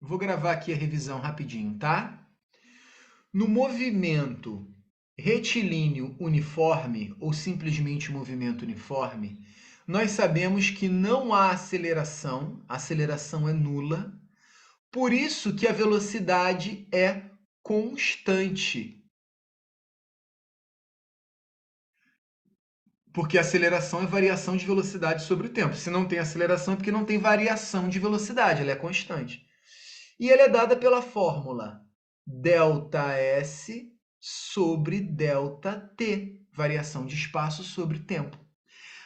vou gravar aqui a revisão rapidinho, tá? No movimento retilíneo uniforme, ou simplesmente movimento uniforme, nós sabemos que não há aceleração, a aceleração é nula, por isso que a velocidade é constante. Porque a aceleração é variação de velocidade sobre o tempo. Se não tem aceleração, é porque não tem variação de velocidade, ela é constante. E ela é dada pela fórmula ΔS sobre ΔT, variação de espaço sobre tempo.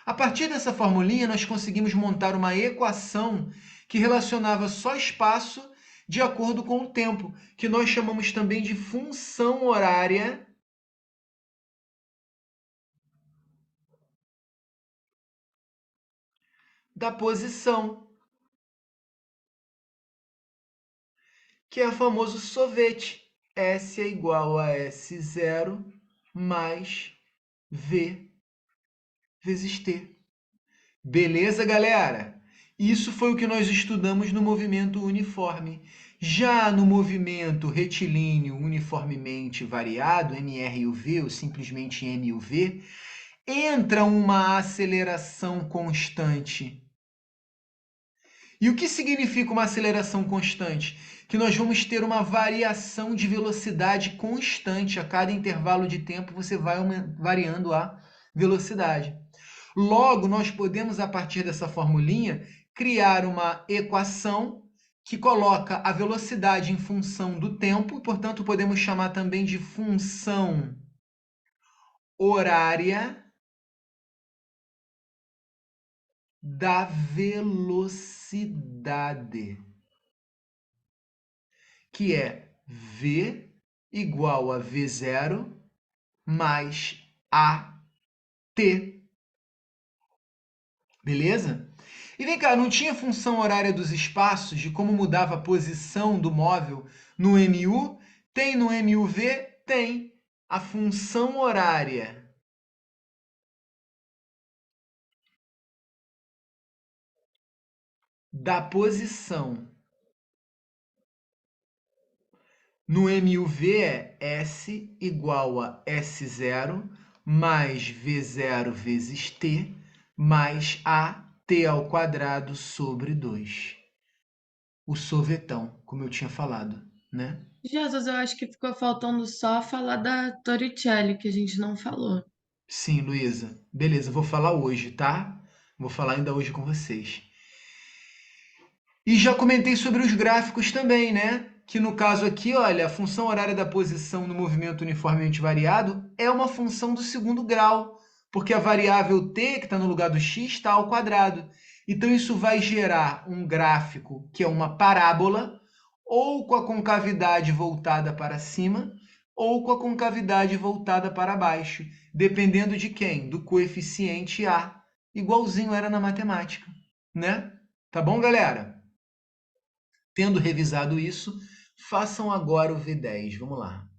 A partir dessa formulinha, nós conseguimos montar uma equação que relacionava só espaço de acordo com o tempo, que nós chamamos também de função horária da posição, que é o famoso sorvete. S é igual a S0 mais V vezes T. Beleza, galera? Isso foi o que nós estudamos no movimento uniforme. Já no movimento retilíneo uniformemente variado, mr/v, ou simplesmente m/v, entra uma aceleração constante. E o que significa uma aceleração constante? Que nós vamos ter uma variação de velocidade constante. A cada intervalo de tempo você vai variando a velocidade. Logo, nós podemos, a partir dessa formulinha, criar uma equação que coloca a velocidade em função do tempo, portanto, podemos chamar também de função horária da velocidade, que é V igual a V0 mais AT. Beleza? E vem cá, não tinha função horária dos espaços, de como mudava a posição do móvel no MU? Tem no MUV? Tem. A função horária da posição no MUV é S igual a S0 mais V0 vezes T mais AT ao quadrado sobre 2. O sorvetão, como eu tinha falado, né? Jesus, eu acho que ficou faltando só falar da Torricelli, que a gente não falou. Sim, Luísa. Beleza, vou falar hoje, tá? Vou falar ainda hoje com vocês. E já comentei sobre os gráficos também, né? Que no caso aqui, olha, a função horária da posição no movimento uniformemente variado é uma função do segundo grau, porque a variável t, que está no lugar do x, está ao quadrado. Então isso vai gerar um gráfico que é uma parábola, ou com a concavidade voltada para cima, ou com a concavidade voltada para baixo, dependendo de quem? Do coeficiente a, igualzinho era na matemática, né? Tá bom, galera? Tendo revisado isso, façam agora o V10. Vamos lá.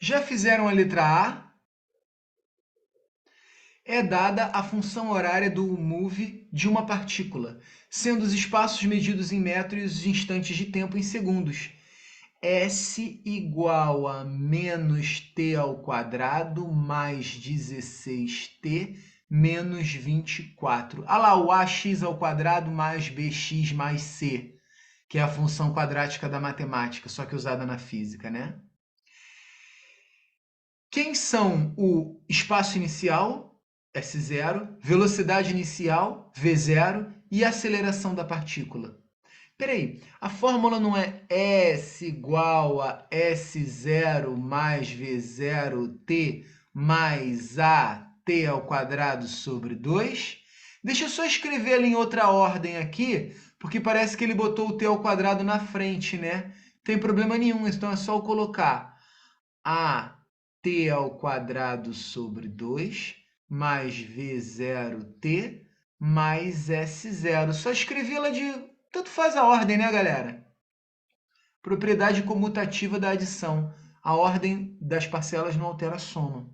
Já fizeram a letra A? é dada a função horária do move de uma partícula, sendo os espaços medidos em metros e os instantes de tempo em segundos. S igual a menos t ao quadrado mais 16t menos 24. Ah lá, o ax ao quadrado mais bx mais c, que é a função quadrática da matemática, só que usada na física, né? Quem são o espaço inicial, S0, velocidade inicial, V0, e aceleração da partícula? Peraí, a fórmula não é S igual a S0 mais V0t mais AT ao quadrado sobre 2? Deixa eu só escrever ela em outra ordem aqui, porque parece que ele botou o t ao quadrado na frente, né? Não tem problema nenhum, então é só eu colocar AT ao quadrado sobre 2 mais V0t mais S0. Só escrevi ela de... Tanto faz a ordem, né, galera? Propriedade comutativa da adição. A ordem das parcelas não altera a soma.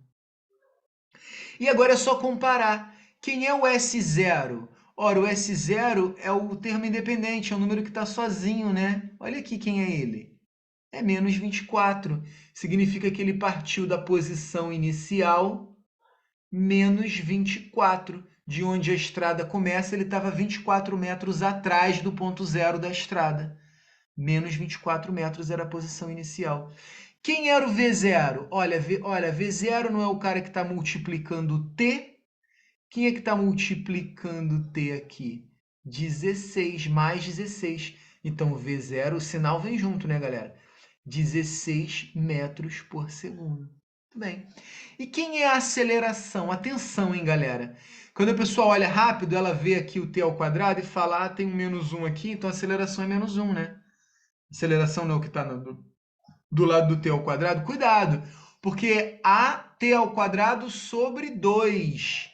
E agora é só comparar. Quem é o S0? Ora, o S0 é o termo independente, é o número que está sozinho, né? Olha aqui quem é ele. É menos 24. Significa que ele partiu da posição inicial menos 24. De onde a estrada começa, ele estava 24 metros atrás do ponto zero da estrada. Menos 24 metros era a posição inicial. Quem era o V0? Olha, V0 não é o cara que está multiplicando T? Quem é que está multiplicando T aqui? 16 mais 16. Então, V0, o sinal vem junto, né, galera? 16 metros por segundo. Muito bem. E quem é a aceleração? Atenção, hein, galera? Quando a pessoa olha rápido, ela vê aqui o t ao quadrado e fala, tem um menos 1 aqui, então a aceleração é menos 1, né? Aceleração não é o que está do lado do t ao quadrado. Cuidado, porque a t ao quadrado sobre 2.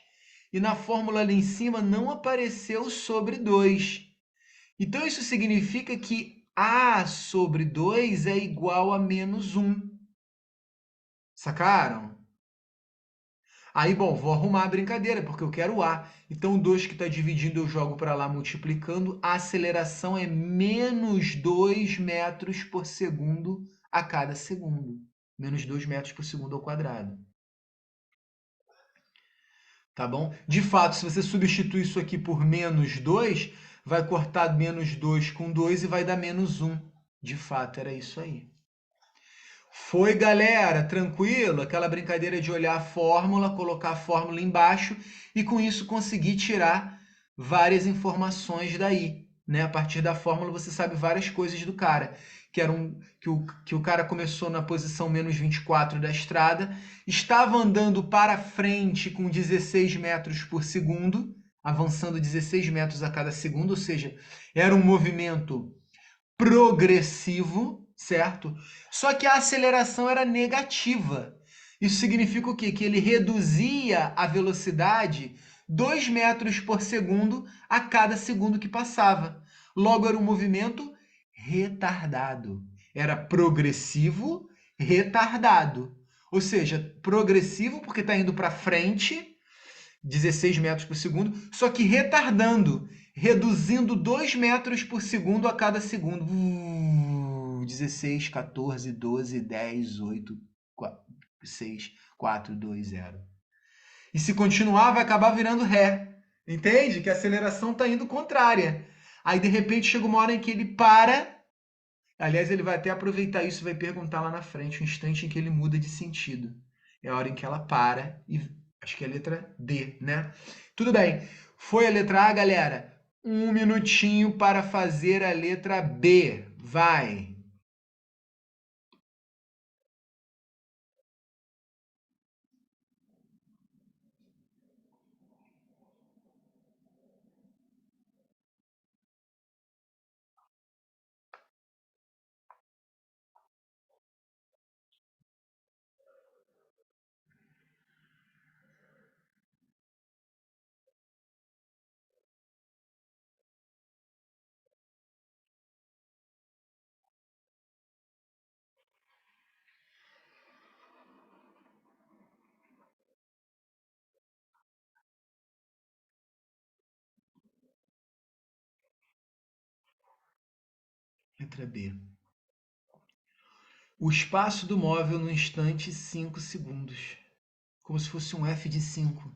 E na fórmula ali em cima não apareceu sobre 2. Então isso significa que a sobre 2 é igual a menos 1. Sacaram? Aí, bom, vou arrumar a brincadeira, porque eu quero A. Então, o 2 que está dividindo eu jogo para lá multiplicando. A aceleração é menos 2 metros por segundo a cada segundo. Menos 2 metros por segundo ao quadrado. Tá bom? De fato, se você substituir isso aqui por menos 2, vai cortar menos 2 com 2 e vai dar menos 1. De fato, era isso aí. Foi, galera, tranquilo? Aquela brincadeira de olhar a fórmula, colocar a fórmula embaixo e com isso conseguir tirar várias informações daí, né? A partir da fórmula você sabe várias coisas do cara, que o cara começou na posição menos 24 da estrada, estava andando para frente com 16 metros por segundo, avançando 16 metros a cada segundo, ou seja, era um movimento progressivo, certo? Só que a aceleração era negativa. Isso significa o quê? Que ele reduzia a velocidade 2 metros por segundo a cada segundo que passava. Logo, era um movimento retardado. Era progressivo, retardado. Ou seja, progressivo porque está indo para frente, 16 metros por segundo, só que retardando, reduzindo 2 metros por segundo a cada segundo. 16, 14, 12, 10, 8, 6, 4, 2, 0. E se continuar, vai acabar virando ré. Entende? Que a aceleração está indo contrária. Aí, de repente, chega uma hora em que ele para. Aliás, ele vai até aproveitar isso e vai perguntar lá na frente, o instante em que ele muda de sentido. É a hora em que ela para e acho que é a letra D, né? Tudo bem. Foi a letra A, galera. Um minutinho para fazer a letra B. Vai. Letra B. O espaço do móvel no instante 5 segundos. Como se fosse um F de 5.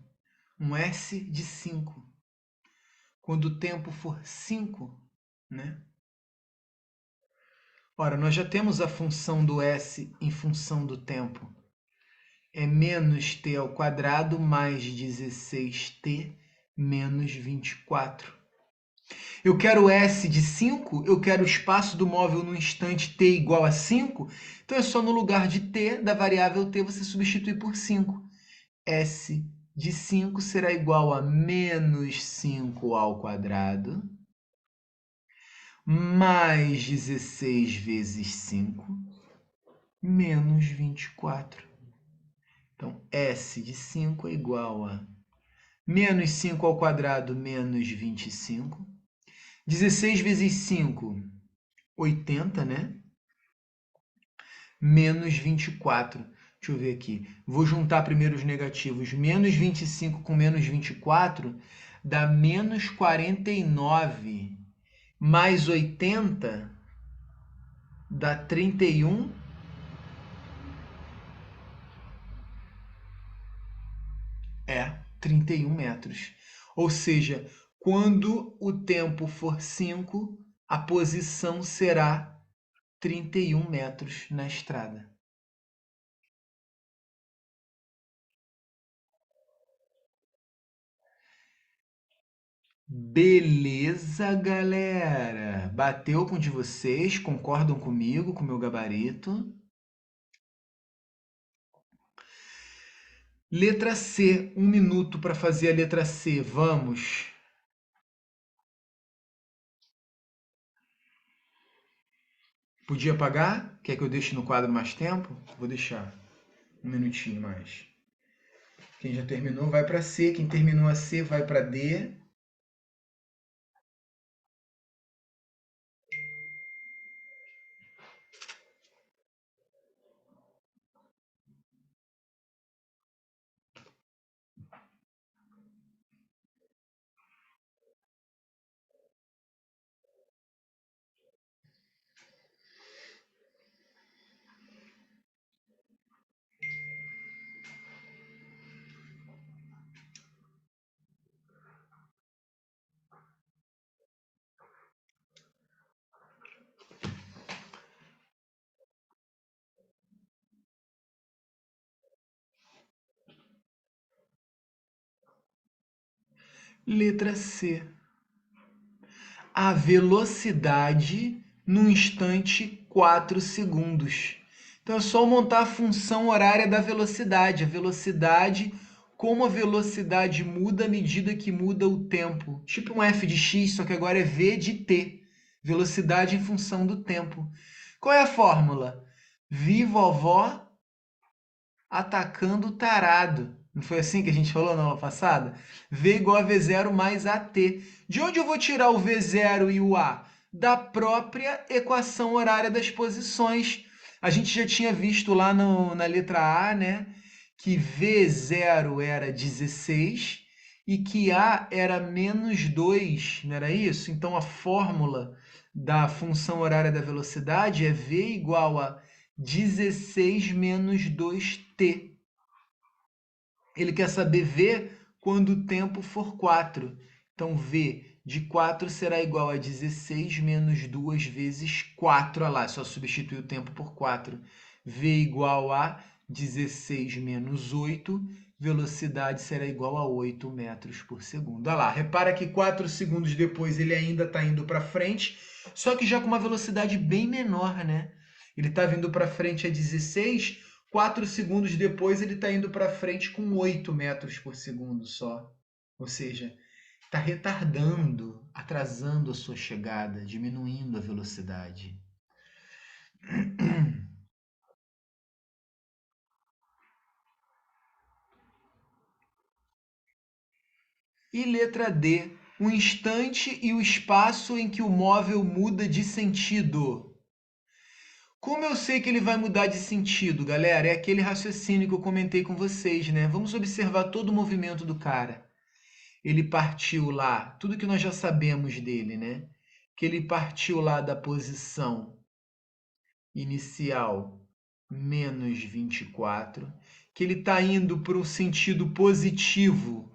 Um S de 5. Quando o tempo for 5, né? Ora, nós já temos a função do S em função do tempo. É menos t ao quadrado mais 16t menos 24. Eu quero S de 5, eu quero o espaço do móvel no instante t igual a 5, então é só no lugar de t, da variável t, você substituir por 5. S de 5 será igual a menos 5 ao quadrado, mais 16 vezes 5, menos 24. Então, S de 5 é igual a menos 5 ao quadrado menos 25. 16 vezes 5, 80, né? Menos 24. Deixa eu ver aqui. Vou juntar primeiro os negativos. Menos 25 com menos 24 dá menos 49. Mais 80 dá 31. É, 31 metros. Ou seja, quando o tempo for 5, a posição será 31 metros na estrada. Beleza, galera? Bateu com o de vocês? Concordam comigo, com o meu gabarito? Letra C, 1 minuto para fazer a letra C. Vamos. Podia apagar? Quer que eu deixe no quadro mais tempo? Vou deixar 1 minutinho mais. Quem já terminou vai para C, quem terminou a C vai para D. Letra C. A velocidade no instante 4 segundos. Então é só montar a função horária da velocidade. A velocidade, como a velocidade muda à medida que muda o tempo. Tipo um f de x, só que agora é v de t. Velocidade em função do tempo. Qual é a fórmula? Vi vovó atacando o tarado. Não foi assim que a gente falou na aula passada? V igual a V0 mais AT. De onde eu vou tirar o V0 e o A? Da própria equação horária das posições. A gente já tinha visto lá na letra A, né? Que V0 era 16 e que A era menos 2, não era isso? Então a fórmula da função horária da velocidade é V igual a 16 menos 2t. Ele quer saber V quando o tempo for 4. Então, V de 4 será igual a 16 menos 2 vezes 4. Olha lá, é só substituir o tempo por 4. V igual a 16 menos 8. Velocidade será igual a 8 metros por segundo. Olha lá, repara que 4 segundos depois ele ainda está indo para frente, só que já com uma velocidade bem menor, né? Ele está vindo para frente a 16, 4 segundos depois ele está indo para frente com 8 metros por segundo só. Ou seja, está retardando, atrasando a sua chegada, diminuindo a velocidade. E letra D, o instante e o espaço em que o móvel muda de sentido. Como eu sei que ele vai mudar de sentido, galera? É aquele raciocínio que eu comentei com vocês, né? Vamos observar todo o movimento do cara. Ele partiu lá, tudo que nós já sabemos dele, né? que ele partiu lá da posição inicial menos 24, que ele está indo para um sentido positivo.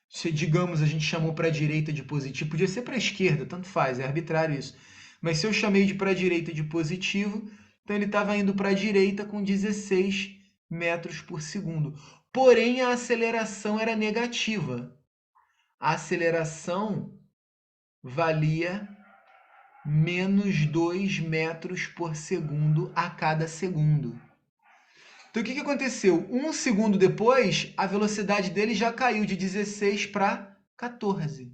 Se, digamos, a gente chamou para a direita de positivo, podia ser para a esquerda, tanto faz, é arbitrário isso. Mas se eu chamei de para a direita de positivo, então ele estava indo para a direita com 16 metros por segundo. Porém, a aceleração era negativa. A aceleração valia menos 2 metros por segundo a cada segundo. Então, o que aconteceu? Um segundo depois, a velocidade dele já caiu de 16 para 14.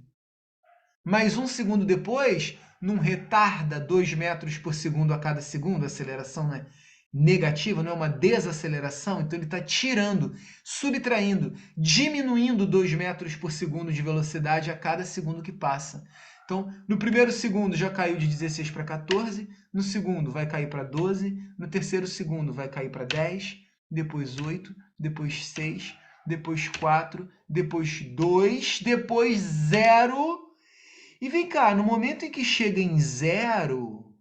Mas um segundo depois, não retarda 2 metros por segundo a cada segundo, a aceleração é negativa, não é uma desaceleração, então ele está tirando, subtraindo, diminuindo 2 metros por segundo de velocidade a cada segundo que passa. Então, no primeiro segundo já caiu de 16 para 14, no segundo vai cair para 12, no terceiro segundo vai cair para 10, depois 8, depois 6, depois 4, depois 2, depois 0. E vem cá, no momento em que chega em 0,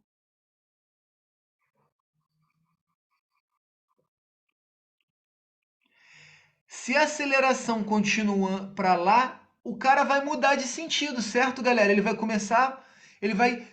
se a aceleração continua para lá, o cara vai mudar de sentido, certo, galera? Ele vai começar, ele vai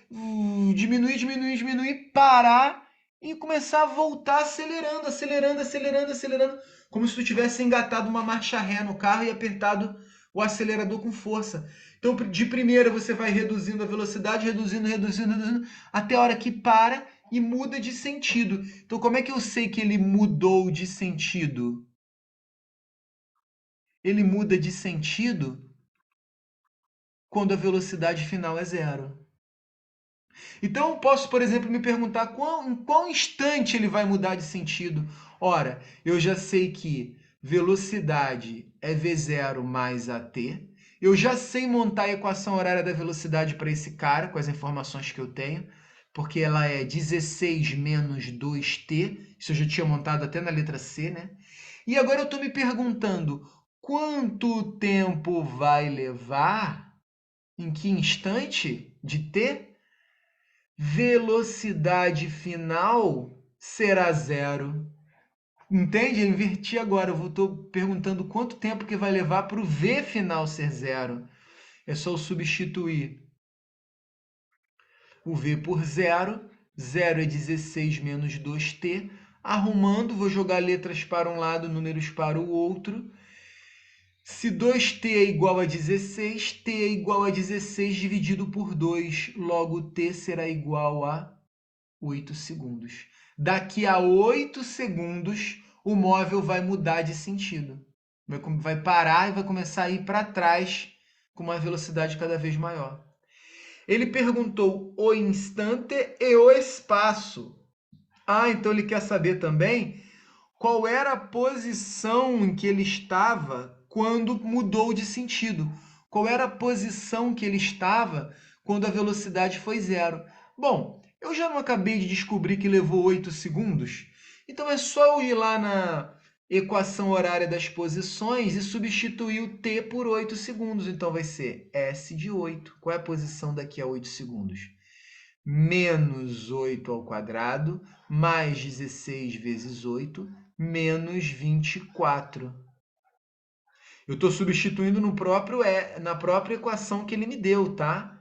diminuir, diminuir, diminuir, parar e começar a voltar acelerando, acelerando, acelerando, acelerando, como se tu tivesse engatado uma marcha ré no carro e apertado o acelerador com força. Então, de primeira você vai reduzindo a velocidade, reduzindo, reduzindo, reduzindo, até a hora que para e muda de sentido. Então, como é que eu sei que ele mudou de sentido? Ele muda de sentido quando a velocidade final é zero. Então, eu posso, por exemplo, me perguntar em qual instante ele vai mudar de sentido. Ora, eu já sei que velocidade é v0 mais at. Eu já sei montar a equação horária da velocidade para esse cara, com as informações que eu tenho, porque ela é 16 menos 2t. Isso eu já tinha montado até na letra C, né? E agora eu estou me perguntando quanto tempo vai levar, em que instante de t, velocidade final será zero. Entende? Eu inverti agora. Eu estou perguntando quanto tempo que vai levar para o v final ser zero. É só eu substituir o v por zero. Zero é 16 menos 2t. Arrumando, vou jogar letras para um lado, números para o outro. Se 2t é igual a 16, t é igual a 16 dividido por 2. Logo, t será igual a 8 segundos. Daqui a 8 segundos, o móvel vai mudar de sentido. Vai parar e vai começar a ir para trás com uma velocidade cada vez maior. Ele perguntou o instante e o espaço. Ah, então ele quer saber também qual era a posição em que ele estava quando mudou de sentido. Qual era a posição que ele estava quando a velocidade foi zero. Bom, eu já não acabei de descobrir que levou 8 segundos? Então é só eu ir lá na equação horária das posições e substituir o t por 8 segundos. Então vai ser S de 8. Qual é a posição daqui a 8 segundos? Menos 8 ao quadrado, mais 16 vezes 8, menos 24. Eu estou substituindo na própria equação que ele me deu, tá?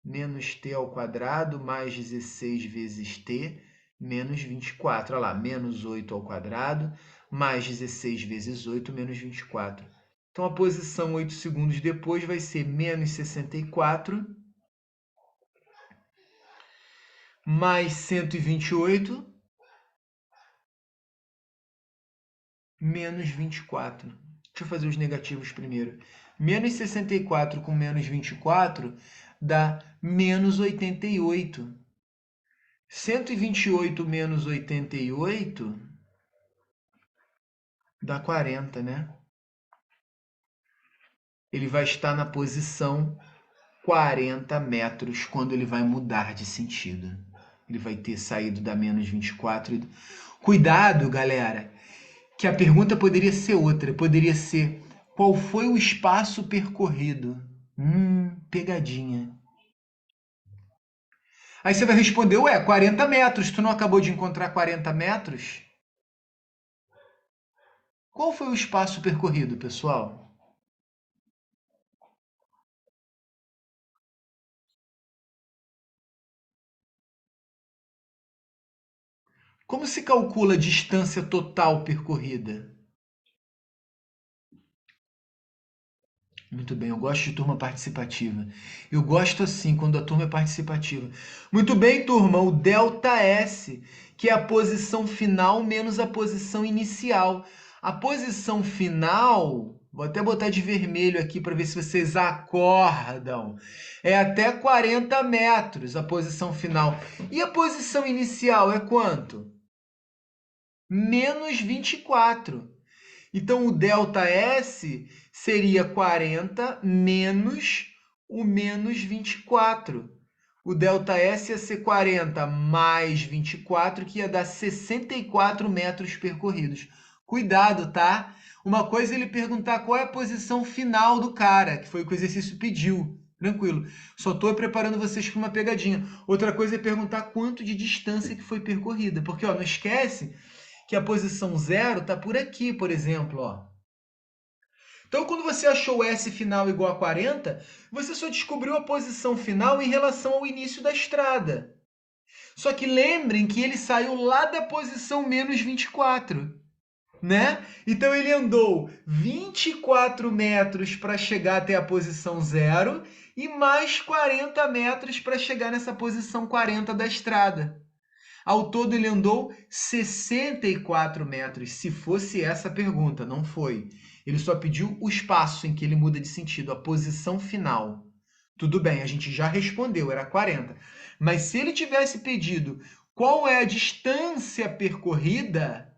Menos t ao quadrado, mais 16 vezes t, menos 24. Olha lá, menos 8 ao quadrado, mais 16 vezes 8, menos 24. Então, a posição 8 segundos depois vai ser menos 64, mais 128, menos 24. Deixa eu fazer os negativos primeiro. Menos 64 com menos 24 dá menos 88. 128 menos 88 dá 40, né? Ele vai estar na posição 40 metros quando ele vai mudar de sentido. Ele vai ter saído da menos 24. Cuidado, galera, que a pergunta poderia ser outra. Poderia ser: qual foi o espaço percorrido? Pegadinha. Aí você vai responder, ué, 40 metros. Tu não acabou de encontrar 40 metros? Qual foi o espaço percorrido, pessoal? Como se calcula a distância total percorrida? Muito bem, eu gosto de turma participativa. Eu gosto assim, quando a turma é participativa. Muito bem, turma, o delta S, que é a posição final menos a posição inicial. A posição final, vou até botar de vermelho aqui para ver se vocês acordam. É até 40 metros a posição final. E a posição inicial é quanto? Menos 24. Então, o ΔS seria 40 menos o menos 24. O ΔS ia ser 40 mais 24, que ia dar 64 metros percorridos. Cuidado, tá? Uma coisa é ele perguntar qual é a posição final do cara, que foi o que o exercício pediu. Tranquilo. Só estou preparando vocês para uma pegadinha. Outra coisa é perguntar quanto de distância que foi percorrida. Porque, ó, não esquece que a posição zero está por aqui, por exemplo, ó. Então, quando você achou o S final igual a 40, você só descobriu a posição final em relação ao início da estrada. Só que lembrem que ele saiu lá da posição menos 24, né? Então ele andou 24 metros para chegar até a posição zero e mais 40 metros para chegar nessa posição 40 da estrada. Ao todo, ele andou 64 metros, se fosse essa a pergunta, não foi. Ele só pediu o espaço em que ele muda de sentido, a posição final. Tudo bem, a gente já respondeu, era 40. Mas se ele tivesse pedido qual é a distância percorrida,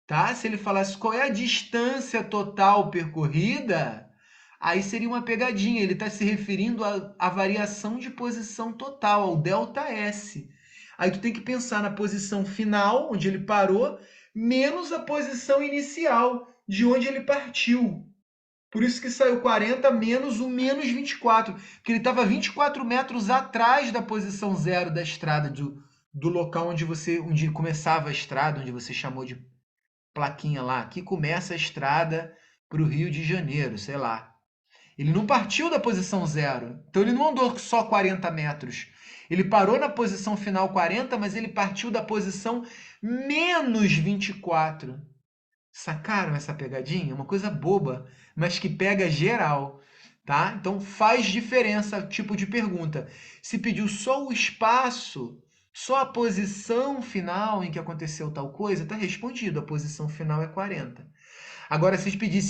tá? Se ele falasse qual é a distância total percorrida, aí seria uma pegadinha. Ele está se referindo à variação de posição total, ao ΔS. Aí tu tem que pensar na posição final, onde ele parou, menos a posição inicial, de onde ele partiu. Por isso que saiu 40 menos o menos 24, porque ele estava 24 metros atrás da posição zero da estrada, do local onde começava a estrada, onde você chamou de plaquinha lá. Aqui começa a estrada para o Rio de Janeiro, sei lá. Ele não partiu da posição zero. Então ele não andou só 40 metros. Ele parou na posição final 40, mas ele partiu da posição menos 24. Sacaram essa pegadinha? Uma coisa boba, mas que pega geral, tá? Então faz diferença o tipo de pergunta. Se pediu só o espaço, só a posição final em que aconteceu tal coisa, tá respondido. A posição final é 40. Agora, se pedisse